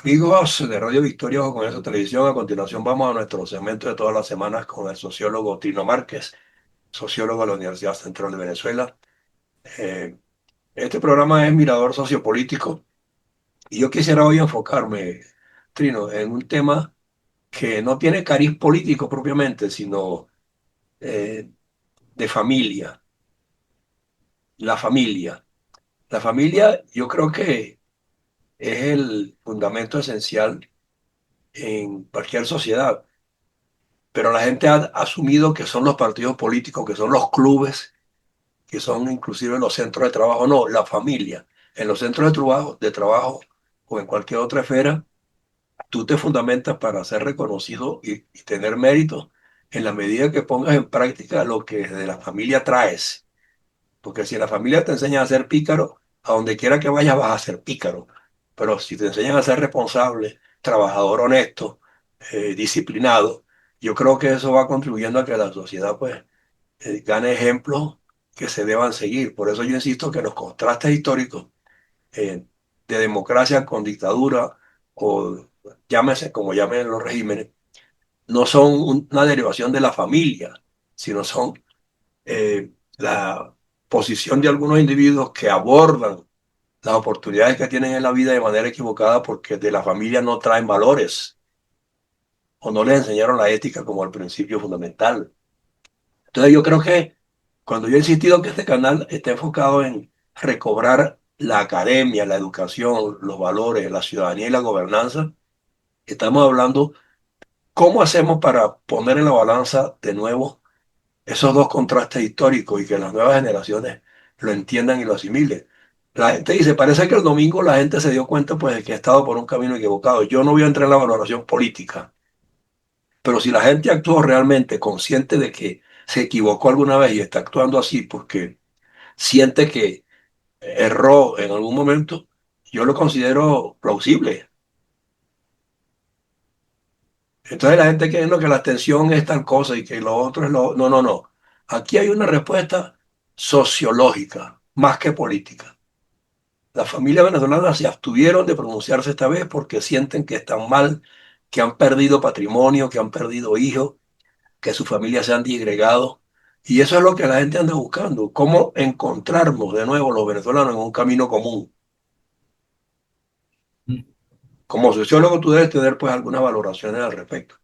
Amigos de Radio Victoria o con esa televisión, a continuación vamos a nuestro segmento de todas las semanas con el sociólogo Trino Márquez, sociólogo de la Universidad Central de Venezuela. Eh, este programa es Mirador Sociopolítico y yo quisiera hoy enfocarme, Trino, en un tema que no tiene cariz político propiamente, sino eh, de familia, la familia. La familia yo creo que es el fundamento esencial en cualquier sociedad. Pero la gente ha asumido que son los partidos políticos, que son los clubes, que son inclusive los centros de trabajo. No, la familia. En los centros de trabajo o en cualquier otra esfera, tú te fundamentas para ser reconocido y tener mérito en la medida que pongas en práctica lo que de la familia traes. Porque si la familia te enseña a ser pícaro, a donde quiera que vayas vas a ser pícaro. Pero si te enseñan a ser responsable, trabajador honesto, disciplinado, yo creo que eso va contribuyendo a que la sociedad pues gane ejemplos que se deban seguir. Por eso yo insisto que los contrastes históricos de democracia con dictadura o llámese como llamen los regímenes, no son una derivación de la familia, sino son la posición de algunos individuos que abordan las oportunidades que tienen en la vida de manera equivocada porque de la familia no traen valores o no les enseñaron la ética como el principio fundamental. Entonces yo creo que cuando yo he insistido que este canal está enfocado en recobrar la academia, la educación, los valores, la ciudadanía y la gobernanza, estamos hablando cómo hacemos para poner en la balanza de nuevo esos dos contrastes históricos y que las nuevas generaciones lo entiendan y lo asimilen. La gente dice, parece que el domingo la gente se dio cuenta pues de que ha estado por un camino equivocado. Yo no voy a entrar en la valoración política, pero si la gente actuó realmente consciente de que se equivocó alguna vez y está actuando así porque siente que erró en algún momento, yo lo considero plausible. Entonces la gente creyendo que la abstención es tal cosa y que lo otro es lo... No, no, no. Aquí hay una respuesta sociológica más que política. Las familias venezolanas se abstuvieron de pronunciarse esta vez porque sienten que están mal, que han perdido patrimonio, que han perdido hijos, que sus familias se han disgregado. Y eso es lo que la gente anda buscando, cómo encontrarnos de nuevo los venezolanos en un camino común. Como sociólogo tú debes tener pues algunas valoraciones al respecto.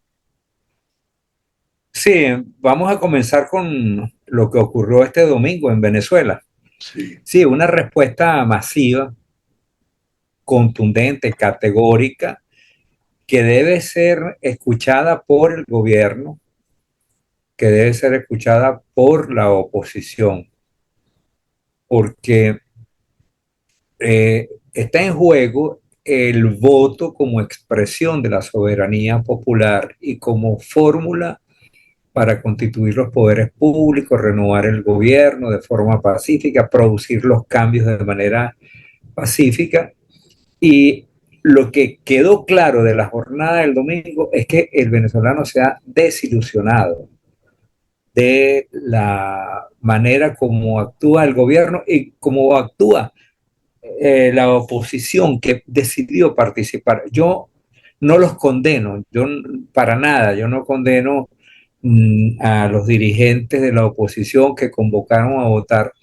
Sí, vamos a comenzar con lo que ocurrió este domingo en Venezuela. Sí, Sí, una respuesta masiva, contundente, categórica, que debe ser escuchada por el gobierno, que debe ser escuchada por la oposición, porque está en juego el voto como expresión de la soberanía popular y como fórmula para constituir los poderes públicos, renovar el gobierno de forma pacífica, producir los cambios de manera pacífica. Y lo que quedó claro de la jornada del domingo es que el venezolano se ha desilusionado de la manera como actúa el gobierno y cómo actúa la oposición que decidió participar. Yo no los condeno, yo para nada, yo no condeno a los dirigentes de la oposición que convocaron a votar,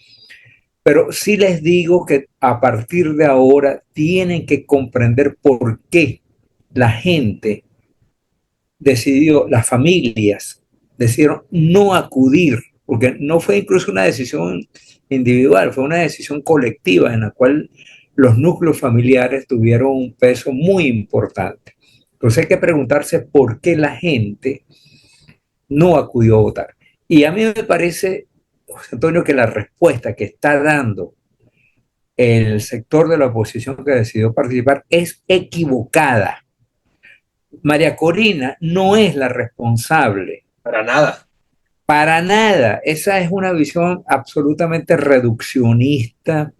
pero sí les digo que a partir de ahora tienen que comprender por qué la gente decidió, las familias decidieron no acudir, porque no fue incluso una decisión individual, fue una decisión colectiva en la cual los núcleos familiares tuvieron un peso muy importante. Entonces hay que preguntarse por qué la gente no acudió a votar. Y a mí me parece, José Antonio, que la respuesta que está dando el sector de la oposición que decidió participar es equivocada. María Corina no es la responsable. para nada. Para nada. Esa es una visión absolutamente reduccionista,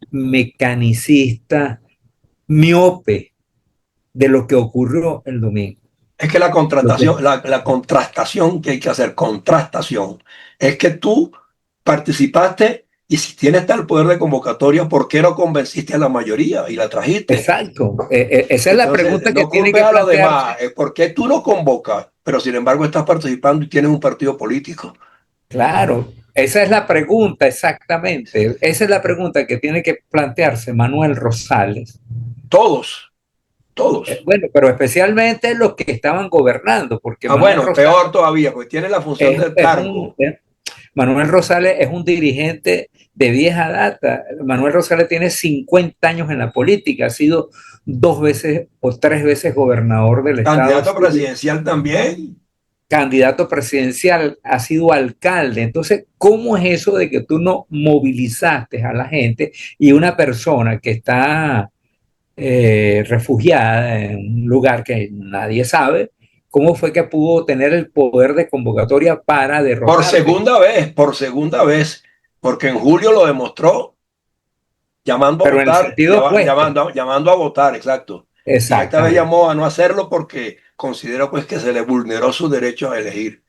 mecanicista, miope de lo que ocurrió el domingo. Es que la Lo que, contratación, la contrastación que hay que hacer, contrastación, es que tú participaste Y si tienes tal poder de convocatoria, ¿por qué no convenciste a la mayoría y la trajiste? Exacto. Esa es la Entonces, pregunta que no tiene culpes que a los demás. plantearse. ¿Por qué tú no convocas? Pero sin embargo estás participando y tienes un partido político. Claro, esa es la pregunta exactamente. Esa es la pregunta que tiene que plantearse Manuel Rosales. Todos, todos. Bueno, pero especialmente los que estaban gobernando, porque Ah, Manuel bueno, Rosales peor todavía, porque tiene la función es, del es un, cargo. Manuel Rosales es un dirigente de vieja data. Manuel Rosales tiene 50 años en la política, ha sido 2 veces o 3 veces gobernador del estado Candidato Zulia, presidencial también. candidato presidencial, ha sido alcalde. Entonces, ¿cómo es eso de que tú no movilizaste a la gente y una persona que está refugiada en un lugar que nadie sabe, cómo fue que pudo tener el poder de convocatoria para derrotarte? Por segunda vez, porque en julio lo demostró llamando a Pero en el votar, sentido opuesto. llamando a votar, exacto. Y esta vez Exactamente. llamó a no hacerlo porque consideró pues que se le vulneró su derecho a elegir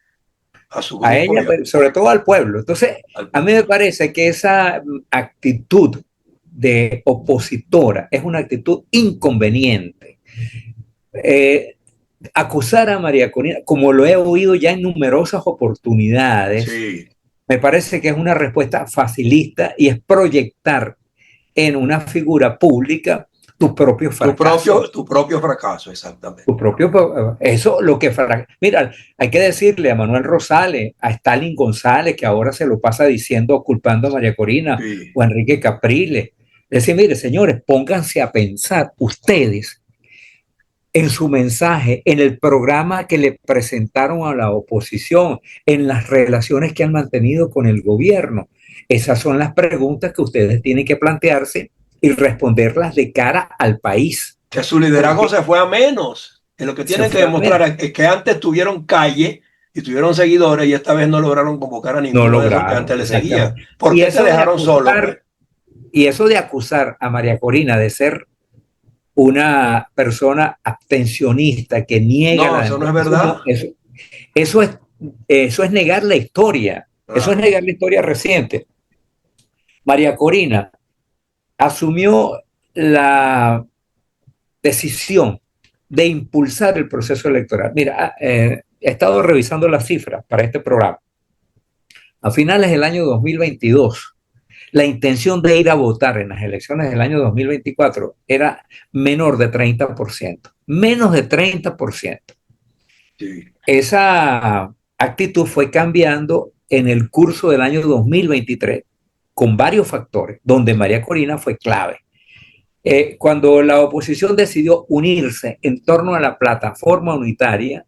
a su A grupo ella, pero sobre todo al pueblo. Entonces, al a mí me pueblo. parece que esa actitud de opositora es una actitud inconveniente. Eh, Acusar a María Corina, como lo he oído ya en numerosas oportunidades, Sí, me parece que es una respuesta facilista y es proyectar en una figura pública tus propios fracasos. tu propio fracaso, exactamente. Tu propio, eso lo que, mira, hay que decirle a Manuel Rosales, a Stalin González, que ahora se lo pasa diciendo, culpando a María Corina Sí. o a Enrique Capriles. Decir, mire, señores, pónganse a pensar ustedes en su mensaje, en el programa que le presentaron a la oposición, en las relaciones que han mantenido con el gobierno. Esas son las preguntas que ustedes tienen que plantearse y responderlas de cara al país, Que su liderazgo porque se fue a menos. Que lo que se tienen que fue a menos. demostrar es que antes tuvieron calle y tuvieron seguidores y esta vez no lograron convocar a No ninguno de esos que lograron, antes le seguían. exactamente. ¿Por Y qué te eso de dejaron solo, pues? acusar, y eso de acusar a María Corina de ser una persona abstencionista que niega No, la eso no es democracia, verdad. eso es, eso es negar la historia, eso es Claro. negar la historia reciente. María Corina asumió la decisión de impulsar el proceso electoral. Mira, he estado revisando las cifras para este programa. A finales del año 2022, la intención de ir a votar en las elecciones del año 2024 era menor de 30%, menos de 30%. Sí. Esa actitud fue cambiando en el curso del año 2023 con varios factores, donde María Corina fue clave. Cuando la oposición decidió unirse en torno a la plataforma unitaria,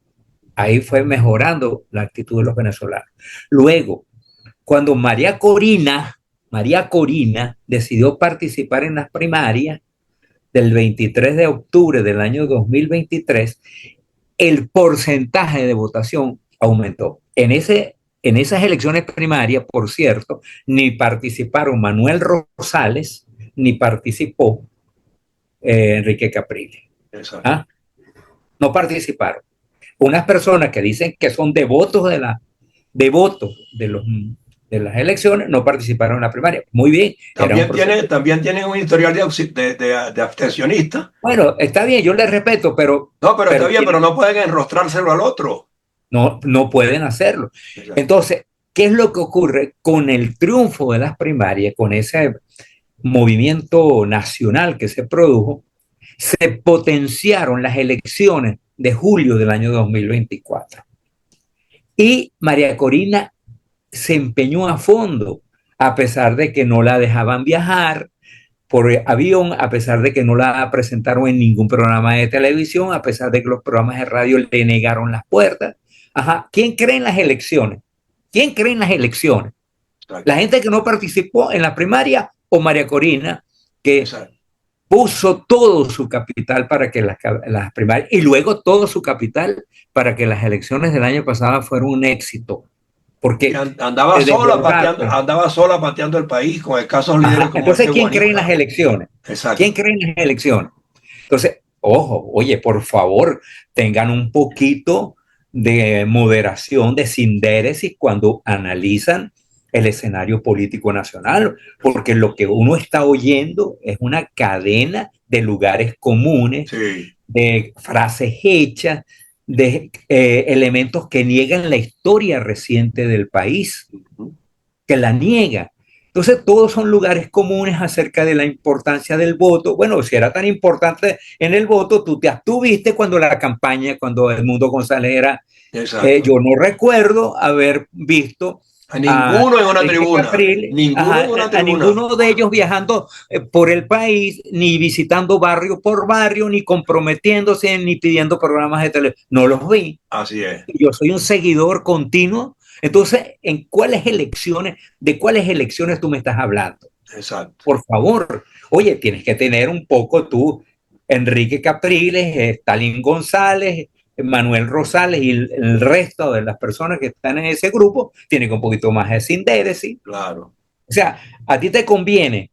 ahí fue mejorando la actitud de los venezolanos. Luego, cuando María Corina decidió participar en las primarias del 23 de octubre del año 2023, el porcentaje de votación aumentó. En esas elecciones primarias, por cierto, ni participaron Manuel Rosales, ni participó Enrique Capriles. Exacto. ¿Ah? No participaron. Unas personas que dicen que son devotos de las elecciones no participaron en la primaria. Muy bien, era un proceso. También tiene un historial de abstencionista. Bueno, está bien, yo les respeto, No, pero está pero bien, pero no pueden enrostrárselo al otro. no pueden hacerlo. Exacto. Entonces, ¿qué es lo que ocurre con el triunfo de las primarias, con ese movimiento nacional que se produjo? Se potenciaron las elecciones de julio del año 2024. Y María Corina se empeñó a fondo, a pesar de que no la dejaban viajar por avión, a pesar de que no la presentaron en ningún programa de televisión, a pesar de que los programas de radio le negaron las puertas. Ajá. ¿Quién cree en las elecciones? ¿Quién cree en las elecciones? ¿La Exacto. gente que no participó en la primaria o María Corina, que Exacto. puso todo su capital para que las primarias y luego todo su capital para que las elecciones del año pasado fueran un éxito? Y Porque se desbordaron. andaba sola pateando el país con escasos líderes Ajá. como este Entonces, ¿quién cree en las Guanica. elecciones? ¿Quién Exacto. cree en las elecciones? Entonces, ojo, oye, por favor, tengan un poquito de moderación, de sindéresis cuando analizan el escenario político nacional, porque lo que uno está oyendo es una cadena de lugares comunes, Sí. de frases hechas, de elementos que niegan la historia reciente del país, Ujú. que la niega. Entonces, todos son lugares comunes acerca de la importancia del voto. Bueno, si era tan importante en el voto, tú te abstuviste cuando la campaña, cuando Edmundo González era, Exacto. yo no recuerdo haber visto A a ninguno en una Enrique tribuna. Capriles, Ninguno en ajá, una a tribuna. ninguno de ellos viajando por el país, ni visitando barrio por barrio, ni comprometiéndose, ni pidiendo programas de televisión. No los vi. Así es. Yo soy un seguidor continuo. Entonces, de cuáles elecciones tú me estás hablando? Exacto. Por favor, oye, tienes que tener un poco tú, Enrique Capriles, Stalin González, Manuel Rosales y el resto de las personas que están en ese grupo, tienen un poquito más de sindéresis. Claro. O sea, a ti te conviene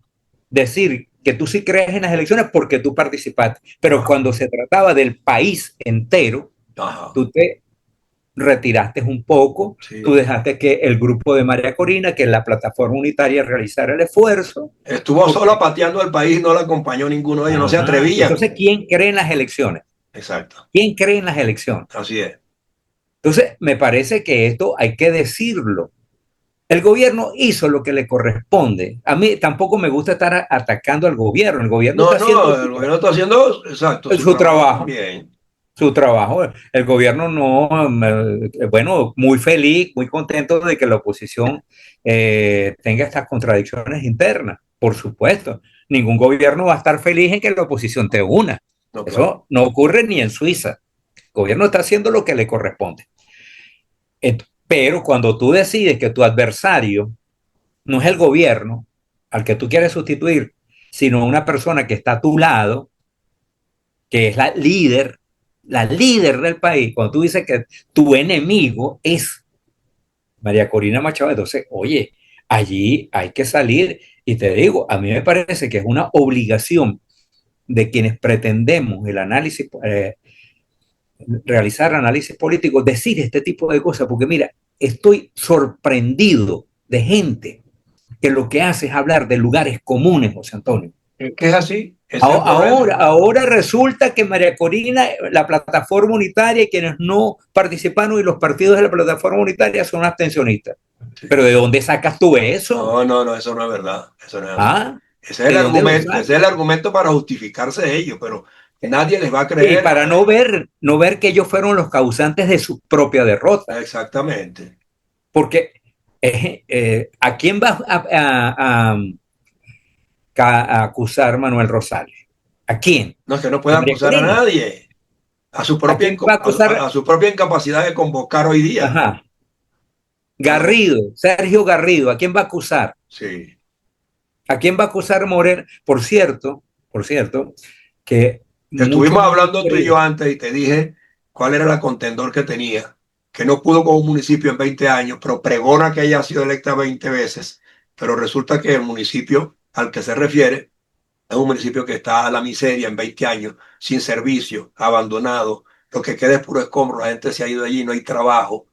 decir que tú sí crees en las elecciones porque tú participaste, pero Ajá. cuando se trataba del país entero, Ajá. tú te retiraste un poco, tú Sí. dejaste que el grupo de María Corina, que la plataforma unitaria realizara el esfuerzo, Estuvo sola porque, pateando el país, no la acompañó ninguno de ellos, no se ajá, atrevían. entonces, ¿quién cree en las elecciones? Exacto. ¿Quién cree en las elecciones? Así es. Entonces, me parece que esto hay que decirlo. El gobierno hizo lo que le corresponde. A mí tampoco me gusta estar atacando al gobierno. El gobierno No, está haciendo no, el gobierno está haciendo, exacto, su su trabajo trabajo. bien. Su trabajo. El gobierno no, bueno, muy feliz, muy contento de que la oposición tenga estas contradicciones internas, por supuesto. Ningún gobierno va a estar feliz en que la oposición te una. No, claro. Eso no ocurre ni en Suiza. El gobierno está haciendo lo que le corresponde. Pero cuando tú decides que tu adversario no es el gobierno al que tú quieres sustituir, sino una persona que está a tu lado, que es la líder del país, cuando tú dices que tu enemigo es María Corina Machado, entonces, oye, allí hay que salir. Y te digo, a mí me parece que es una obligación de quienes pretendemos el análisis, realizar análisis político, decir este tipo de cosas, porque mira, estoy sorprendido de gente que lo que hace es hablar de lugares comunes, José Antonio. Es que es así, ese es el problema. Ahora resulta que María Corina, la plataforma unitaria y quienes no participaron y los partidos de la plataforma unitaria son abstencionistas. Sí. Pero ¿de dónde sacas tú eso? No, no, no, eso no es verdad. Eso no es así. ¿Ah? ¿De dónde lo Ese es sacas? el argumento para justificarse de ellos, pero nadie les va a Y creer. para no ver que ellos fueron los causantes de su propia derrota. Exactamente. Porque ¿a quién va a acusar Manuel Rosales? ¿A quién? No es que no ¿A puede María acusar a Corina? nadie. ¿A quién va a acusar? A su propia incapacidad de convocar hoy día. Ajá. Cuando, Garrido, Sergio Garrido, ¿a quién va a acusar? sí. ¿A quién va a acusar Moreno? Por cierto, que muchos Estuvimos no han hablando tú y yo creído. antes y te dije cuál era la contendor que tenía, que no pudo con un municipio en 20 años, pero pregona que ella ha sido electa 20 veces, pero resulta que el municipio al que se refiere es un municipio que está a la miseria en 20 años, sin servicio, abandonado, lo que queda es puro escombro, la gente se ha ido allí, no hay trabajo,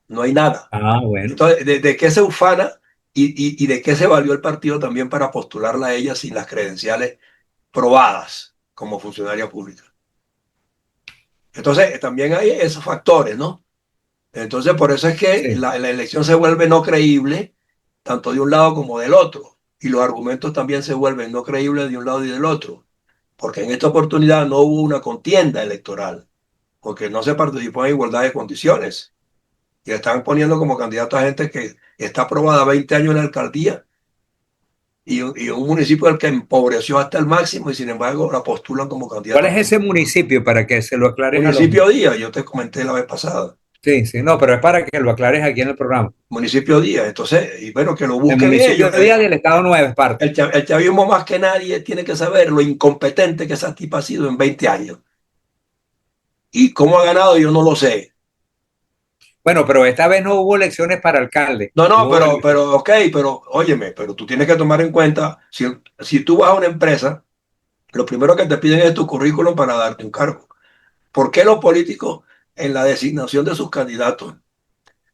no hay nada. Ah, bueno. Entonces, de qué se ufana y de qué se valió el partido también para postularla a ella sin las credenciales probadas como funcionaria pública? Entonces, también hay esos factores, ¿no? Entonces, por eso es que Sí. la elección se vuelve no creíble, tanto de un lado como del otro. Y los argumentos también se vuelven no creíbles de un lado y del otro. Porque en esta oportunidad no hubo una contienda electoral, porque no se participó en igualdad de condiciones. Y están poniendo como candidato a gente que está aprobada 20 años en la alcaldía y un municipio al que empobreció hasta el máximo y sin embargo la postulan como ¿Cuál candidato. es ese municipio para que se lo aclares a los... Municipio Díaz, yo te comenté la vez pasada. Sí, sí, no, pero es para que lo aclares aquí en el programa. Municipio Díaz. Entonces, y bueno, que lo El busquen municipio ellos. de Díaz del Estado Nueva Esparta. El chavismo más que nadie tiene que saber lo incompetente que esa tipa ha sido en 20 años. Y cómo ha ganado, yo no lo sé. Bueno, pero esta vez no hubo elecciones para alcalde. No, no, Hubo ok, pero óyeme, pero tú tienes que tomar en cuenta, si tú vas a una empresa, lo primero que te piden es tu currículum para darte un cargo. ¿Por qué los políticos en la designación de sus candidatos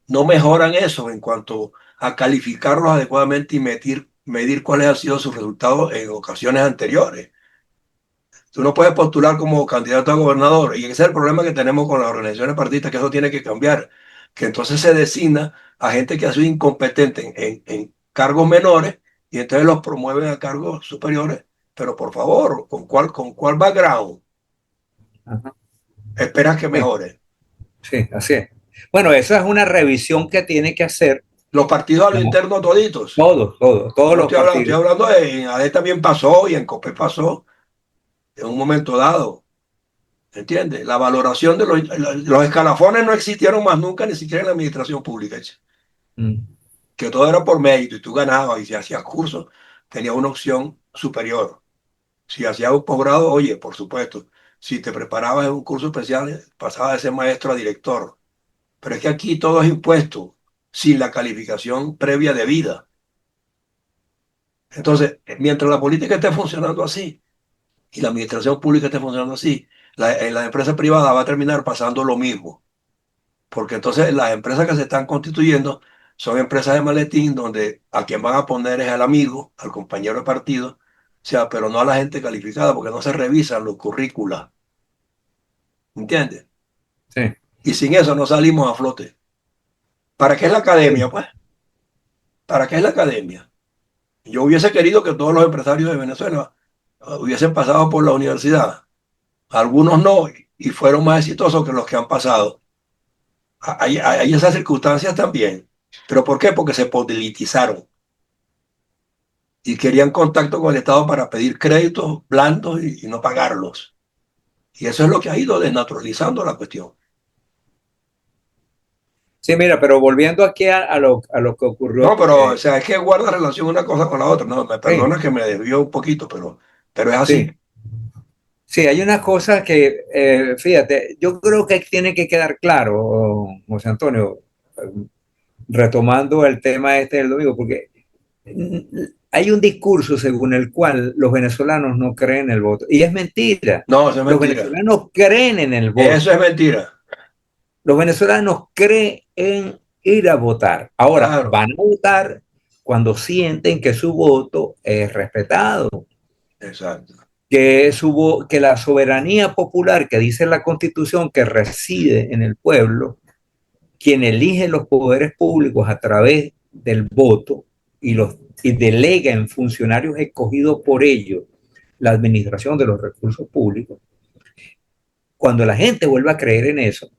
no mejoran eso en cuanto a calificarlos adecuadamente y medir cuáles han sido sus resultados en ocasiones anteriores. Tú no puedes postular como candidato a gobernador. Y ese es el problema que tenemos con las organizaciones partidistas, que eso tiene que cambiar. Que entonces se designa a gente que ha sido incompetente en cargos menores y entonces los promueven a cargos superiores. Pero por favor, ¿con cuál background Ajá. esperas que Sí, mejore? sí, así es. Bueno, esa es una revisión que tiene que hacer Los partidos a lo interno toditos. todos No los estoy hablando, estoy partidos. hablando en AD también pasó y en COPE pasó en un momento dado. ¿Entiendes? La valoración de los escalafones no existieron más nunca, ni siquiera en la administración pública. Mm, Que todo era por mérito y tú ganabas y si hacías cursos, tenías una opción superior. Si hacías un posgrado, oye, por supuesto, si te preparabas en un curso especial, pasabas de ser maestro a director. Pero es que aquí todo es impuesto, sin la calificación previa de vida. Entonces, mientras la política esté funcionando así y la administración pública esté funcionando así, en la empresa privada va a terminar pasando lo mismo. Porque entonces las empresas que se están constituyendo son empresas de maletín donde a quien van a poner es al amigo, al compañero de partido, o sea, pero no a la gente calificada porque no se revisan los currícula, ¿entiendes? sí. Y sin eso no salimos a flote. ¿Para qué es la academia, pues? ¿Para qué es la academia? Yo hubiese querido que todos los empresarios de Venezuela hubiesen pasado por la universidad. Algunos no y fueron más exitosos que los que han pasado. Hay esas circunstancias también. ¿Pero por qué? Porque se politizaron y querían contacto con el Estado para pedir créditos blandos y no pagarlos. Y eso es lo que ha ido desnaturalizando la cuestión. Sí, mira, pero volviendo aquí a lo que ocurrió, No, pero o sea, es que guarda relación una cosa con la otra. No, me sí, perdona que me desvió un poquito, pero es así. sí, sí, hay una cosa que, fíjate, yo creo que tiene que quedar claro, José Antonio, retomando el tema este del domingo, porque hay un discurso según el cual los venezolanos no creen en el voto. Y es mentira. No, eso es Los mentira. venezolanos creen en el Eso voto. es mentira. Los venezolanos creen en ir a votar. Ahora, Claro, van a votar cuando sienten que su voto es respetado, exacto. que la soberanía popular que dice la Constitución que reside en el pueblo, quien elige los poderes públicos a través del voto y delega en funcionarios escogidos por ellos la administración de los recursos públicos, cuando la gente vuelva a creer en eso,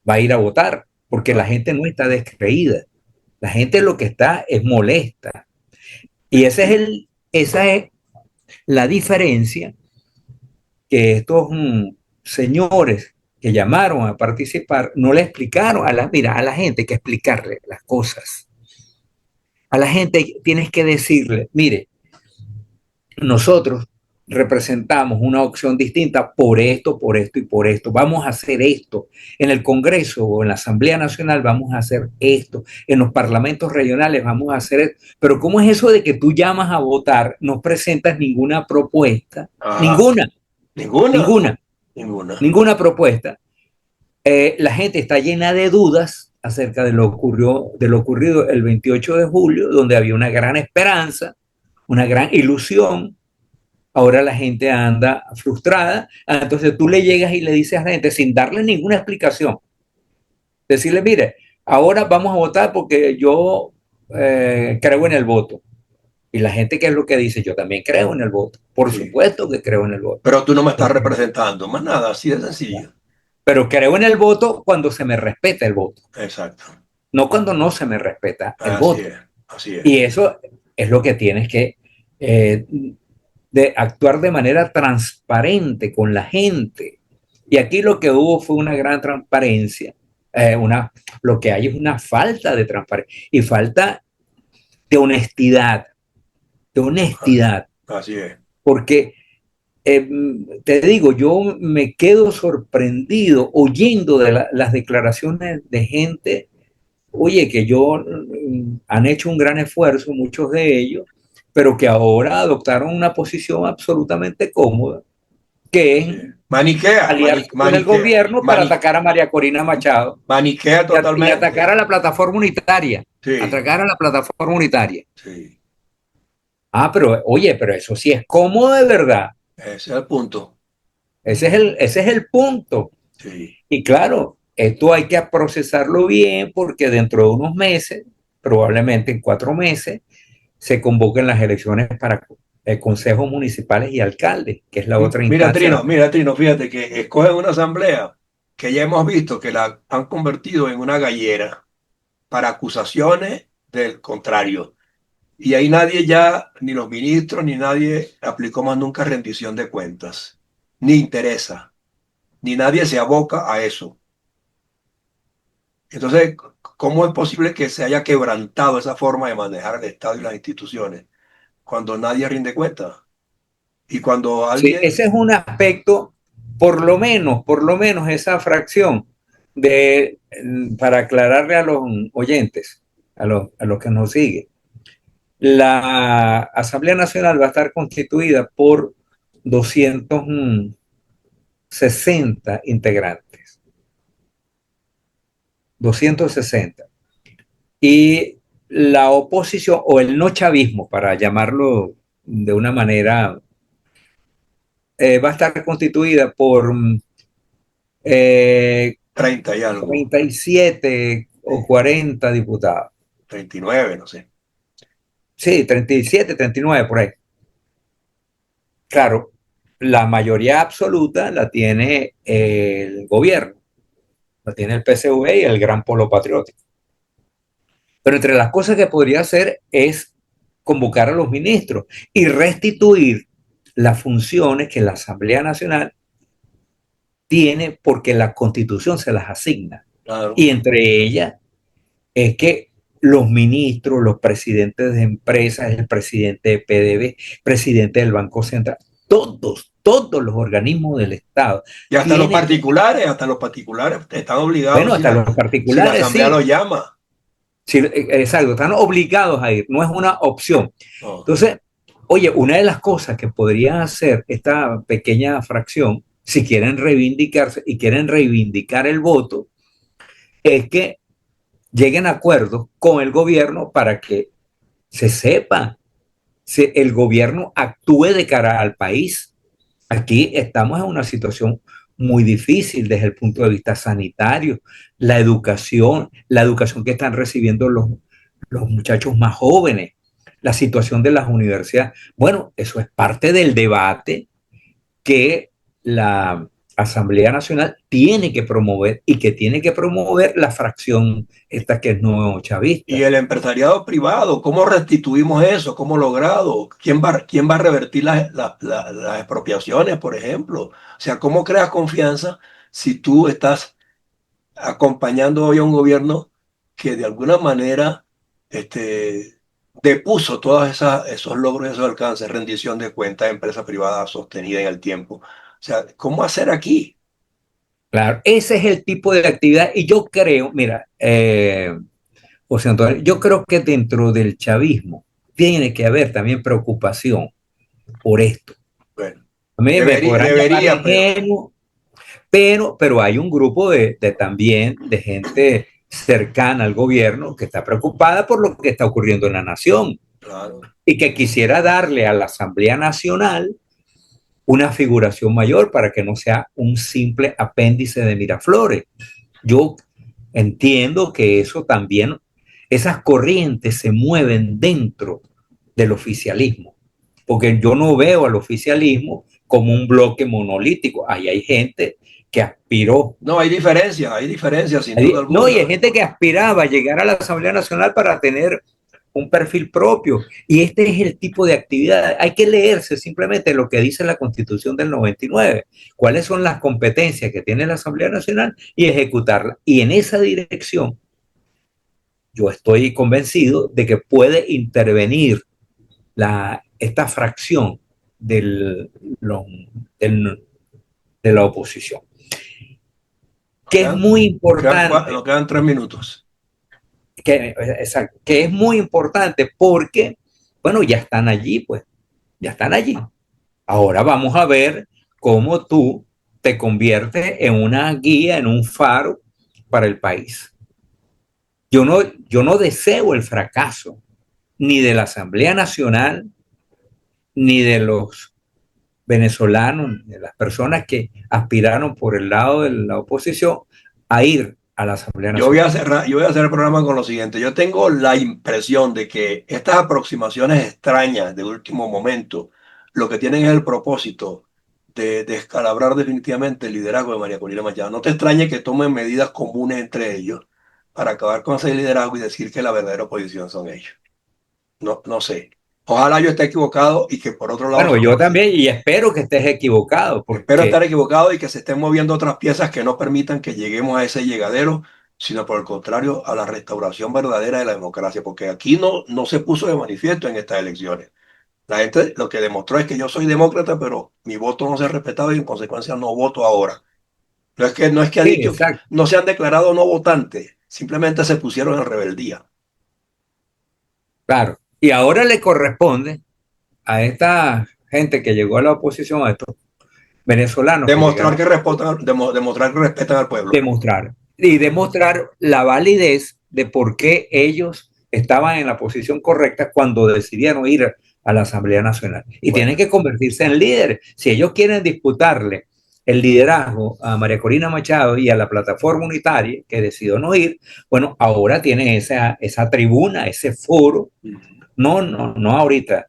va a ir a votar, porque la Ah, gente no está descreída. La gente lo que está es molesta. Y esa es la diferencia que estos señores que llamaron a participar no le explicaron mira, a la gente hay que explicarle las cosas. A la gente tienes que decirle, mire, nosotros representamos una opción distinta por esto y por esto. Vamos a hacer esto. En el Congreso o en la Asamblea Nacional vamos a hacer esto. En los parlamentos regionales vamos a hacer esto. Pero ¿cómo es eso de que tú llamas a votar, no presentas ninguna propuesta? ajá. Ninguna, Ninguna, ninguna, ninguna. ninguna propuesta. La gente está llena de dudas acerca de lo ocurrido el 28 de julio, donde había una gran esperanza, una gran ilusión. Ahora la gente anda frustrada. Entonces tú le llegas y le dices a la gente sin darle ninguna explicación. Decirle, mire, ahora vamos a votar porque yo creo en el voto. Y la gente, ¿qué es lo que dice? Yo también creo en el voto. Por Sí. supuesto que creo en el voto. Pero tú no me estás Pero, representando, más nada, así de sencillo. pero creo en el voto cuando se me respeta el voto, Exacto. no cuando no se me respeta el Así voto. es, así es. Y eso es lo que tienes que eh, de actuar de manera transparente con la gente. Y aquí lo que hubo fue una gran transparencia. Lo que hay es una falta de transparencia y falta de honestidad, de honestidad, Así es. porque te digo, yo me quedo sorprendido oyendo las declaraciones de gente, oye, que han hecho un gran esfuerzo, muchos de ellos, pero que ahora adoptaron una posición absolutamente cómoda que es Maniquea, aliarse con el maniquea, gobierno para atacar a María Corina Machado maniquea y atacar totalmente. a la plataforma unitaria. Sí, Atacar a la plataforma unitaria. sí, Ah, pero oye, pero eso sí es cómodo de verdad. ese es el punto. Ese es el punto. Sí. Y claro, esto hay que procesarlo bien porque dentro de unos meses, probablemente en 4 meses, se convoquen las elecciones para consejos municipales y alcaldes, que es la otra instancia. Mira, Trino, fíjate que escogen una asamblea que ya hemos visto que la han convertido en una gallera para acusaciones del contrario. Y ahí nadie ya, ni los ministros, ni nadie aplicó más nunca rendición de cuentas, ni interesa, ni nadie se aboca a eso. Entonces, ¿cómo es posible que se haya quebrantado esa forma de manejar el Estado y las instituciones cuando nadie rinde cuentas? Y cuando Sí, alguien, ese es un aspecto, por lo menos esa fracción para aclararle a los oyentes, a los que nos siguen. La Asamblea Nacional va a estar constituida por 260 integrantes, 260. Y la oposición, o el no chavismo, para llamarlo de una manera, va a estar constituida por eh, 30 y algo, 37 o 40 diputados. 39, no sé. Sí, 37, 39 por ahí. Claro, la mayoría absoluta la tiene el gobierno, la tiene el PSV y el Gran Polo Patriótico. Pero entre las cosas que podría hacer es convocar a los ministros y restituir las funciones que la Asamblea Nacional tiene porque la Constitución se las asigna. Claro. Y entre ellas es que los ministros, los presidentes de empresas, el presidente de PDV, presidente del Banco Central, todos los organismos del Estado Y tienen, hasta los particulares están obligados bueno, hasta los si la particulares, asamblea sí, los llama. sí, exacto, están obligados a ir, no es una opción. No, Entonces, oye, una de las cosas que podría hacer esta pequeña fracción, si quieren reivindicarse y quieren reivindicar el voto, es que lleguen a acuerdos con el gobierno para que se sepa si el gobierno actúe de cara al país. Aquí estamos en una situación muy difícil desde el punto de vista sanitario, la educación que están recibiendo los muchachos más jóvenes, la situación de las universidades. Bueno, eso es parte del debate que la Asamblea Nacional tiene que promover y que tiene que promover la fracción esta que es no y chavista. el empresariado privado, ¿cómo restituimos eso? ¿Cómo logrado? Quién va a revertir las expropiaciones, por ejemplo? O sea, ¿cómo creas confianza si tú estás acompañando hoy a un gobierno que de alguna manera este, depuso todos esos logros y esos alcances, rendición de cuentas, empresa privada sostenida en el tiempo? O sea, ¿cómo hacer aquí? Claro, ese es el tipo de actividad y yo creo, mira, José Antonio, yo creo que dentro del chavismo tiene que haber también preocupación por esto. Bueno, A mí me podrán llamar debería, pero ingenuo, pero hay un grupo también de gente cercana al gobierno que está preocupada por lo que está ocurriendo en la nación claro. y que quisiera darle a la Asamblea Nacional una figuración mayor para que no sea un simple apéndice de Miraflores. Yo entiendo que eso también, esas corrientes se mueven dentro del oficialismo, porque yo no veo al oficialismo como un bloque monolítico. Ahí hay gente que aspiró, No, hay diferencias sin duda no, y hay alguna. gente que aspiraba a llegar a la Asamblea Nacional para tener un perfil propio. Y este es el tipo de actividad. Hay que leerse simplemente lo que dice la Constitución del 99, cuáles son las competencias que tiene la Asamblea Nacional y ejecutarla. Y en esa dirección, yo estoy convencido de que puede intervenir esta fracción del, lo- del- de la oposición, Nos que es quedan, muy nos importante, quedan 3 minutos. que es muy importante porque, bueno, ya están allí, pues, ya están allí. Ahora vamos a ver cómo tú te conviertes en una guía, en un faro para el país. Yo no deseo el fracaso ni de la Asamblea Nacional, ni de los venezolanos, de las personas que aspiraron por el lado de la oposición a ir a la Asamblea Nacional. Yo voy a hacer el programa con lo siguiente. Yo tengo la impresión de que estas aproximaciones extrañas de último momento, lo que tienen es el propósito de descalabrar definitivamente el liderazgo de María Corina Machado. No te extrañe que tomen medidas comunes entre ellos para acabar con ese liderazgo y decir que la verdadera oposición son ellos. No, no sé. Ojalá yo esté equivocado y que por otro lado Bueno, yo también, y espero que estés equivocado, espero porque estar equivocado y que se estén moviendo otras piezas que no permitan que lleguemos a ese llegadero, sino por el contrario, a la restauración verdadera de la democracia, porque aquí no se puso de manifiesto en estas elecciones. La gente lo que demostró es que yo soy demócrata, pero mi voto no se ha respetado y en consecuencia no voto ahora. No es que han sí, dicho, exacto, no se han declarado no votantes, simplemente se pusieron en rebeldía. claro. Y ahora le corresponde a esta gente que llegó a la oposición, a estos venezolanos que Demostrar llegaron, que demostrar que respetan al pueblo. demostrar y demostrar la validez de por qué ellos estaban en la posición correcta cuando decidieron ir a la Asamblea Nacional. Y tienen Bueno, que convertirse en líderes. Si ellos quieren disputarle el liderazgo a María Corina Machado y a la plataforma unitaria que decidió no ir, bueno, ahora tienen esa tribuna, ese foro. No ahorita.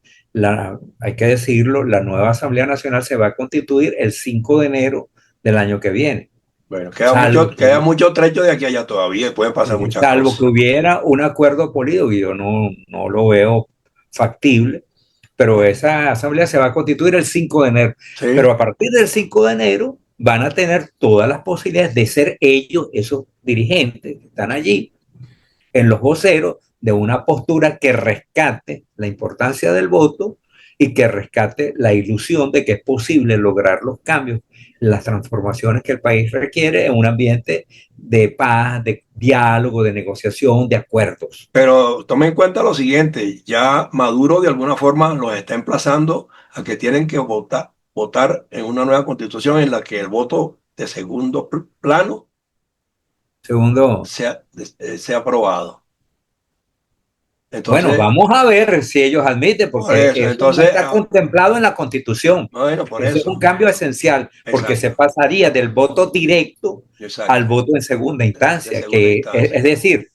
Hay que decirlo, la nueva Asamblea Nacional se va a constituir el 5 de enero del año que viene, bueno, salvo queda que, mucho trecho de aquí a allá todavía y pueden pasar muchas salvo que cosas. hubiera un acuerdo político, y yo no lo veo factible, pero esa asamblea se va a constituir el 5 de enero. Pero Sí, a partir del 5 de enero van a tener todas las posibilidades de ser ellos, esos dirigentes que están allí, en los voceros, de una postura que rescate la importancia del voto y que rescate la ilusión de que es posible lograr los cambios, las transformaciones que el país requiere en un ambiente de paz, de diálogo, de negociación, de acuerdos. pero tome en cuenta lo siguiente, ya Maduro de alguna forma los está emplazando a que tienen que votar en una nueva constitución en la que el voto de segundo plano Segundo, sea aprobado. bueno, Entonces, vamos a ver si ellos admiten, por porque eso, eso no entonces, está contemplado en la Constitución. bueno, por Ese es un eso, cambio esencial, porque se exacto, pasaría del voto directo al exacto, voto en segunda de instancia, segunda es instancia. decir,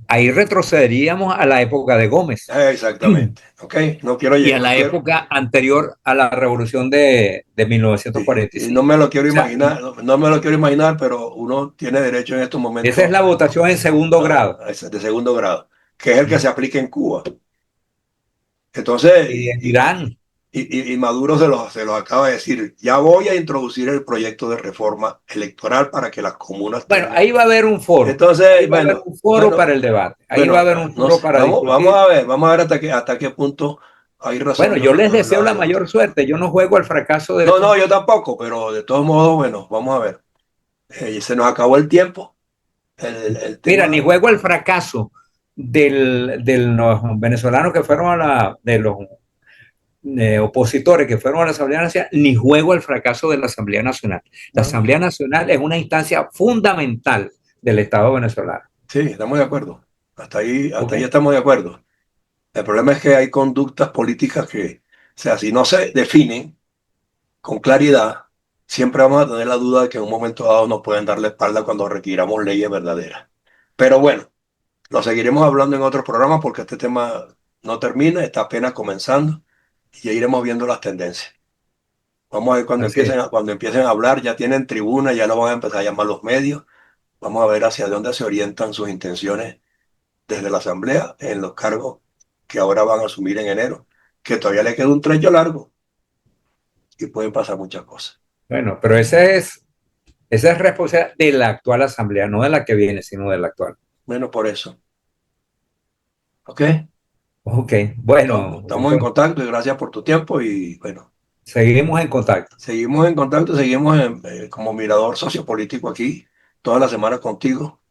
ahí retrocederíamos a la época de Gómez Exactamente, ¿ok? No quiero, y a no la quiero, época anterior a la revolución de sí, y no 1945. me lo quiero O sea, imaginar, no me lo quiero imaginar, pero uno tiene derecho en estos esa es momentos la votación en segundo grado. de segundo grado, que es el que se aplica en Cuba. Entonces, Y en Irán, y Maduro se los acaba de decir, ya voy a introducir el proyecto de reforma electoral para que las comunas bueno, tengan. ahí va a haber un foro, ahí Entonces, va a haber un foro para el debate, ahí va a haber un no foro sé, para discutir. vamos a ver hasta qué punto hay razón Bueno, de yo uno y les de un deseo lado y la de otro. mayor suerte. Yo no juego al fracaso de No, estos. yo tampoco, pero de todos modos, bueno, vamos a ver. Se nos acabó el tiempo. El Mira, ni tema, juego al fracaso de los venezolanos que fueron de los opositores que fueron a la Asamblea Nacional, ni juego al fracaso de la Asamblea Nacional. La no, Asamblea Nacional es una instancia fundamental del Estado venezolano. sí, estamos de acuerdo. ¿Ok? Hasta ahí estamos de acuerdo. El problema es que hay conductas políticas que, o sea, si no se definen con claridad, siempre vamos a tener la duda de que en un momento dado nos pueden dar la espalda cuando requiramos leyes verdaderas. Pero bueno, lo seguiremos hablando en otros programas porque este tema no termina, está apenas comenzando y ya iremos viendo las tendencias. Vamos a ver Así es. cuando empiecen a hablar, ya tienen tribuna, ya lo van a empezar a llamar los medios. Vamos a ver hacia dónde se orientan sus intenciones desde la Asamblea en los cargos que ahora van a asumir en enero, que todavía le queda un trecho largo y pueden pasar muchas cosas. Bueno, pero esa es responsabilidad de la actual Asamblea, no de la que viene, sino de la actual. Menos por eso. ¿Ok? Ok, bueno, Estamos en contacto y gracias por tu tiempo y bueno, seguimos en contacto. seguimos en contacto, seguimos como mirador sociopolítico aquí toda la semana contigo,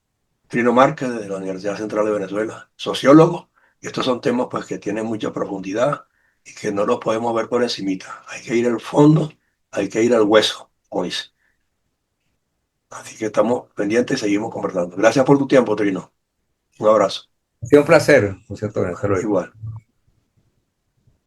Trino Márquez de la Universidad Central de Venezuela, sociólogo, y estos son temas pues que tienen mucha profundidad y que no los podemos ver por encimita. Hay que ir al fondo hay que ir al hueso, como dice. Así que estamos pendientes y seguimos conversando. Gracias por tu tiempo, Trino. Un abrazo. Ha sido un placer, José Antonio. Hasta luego. Igual.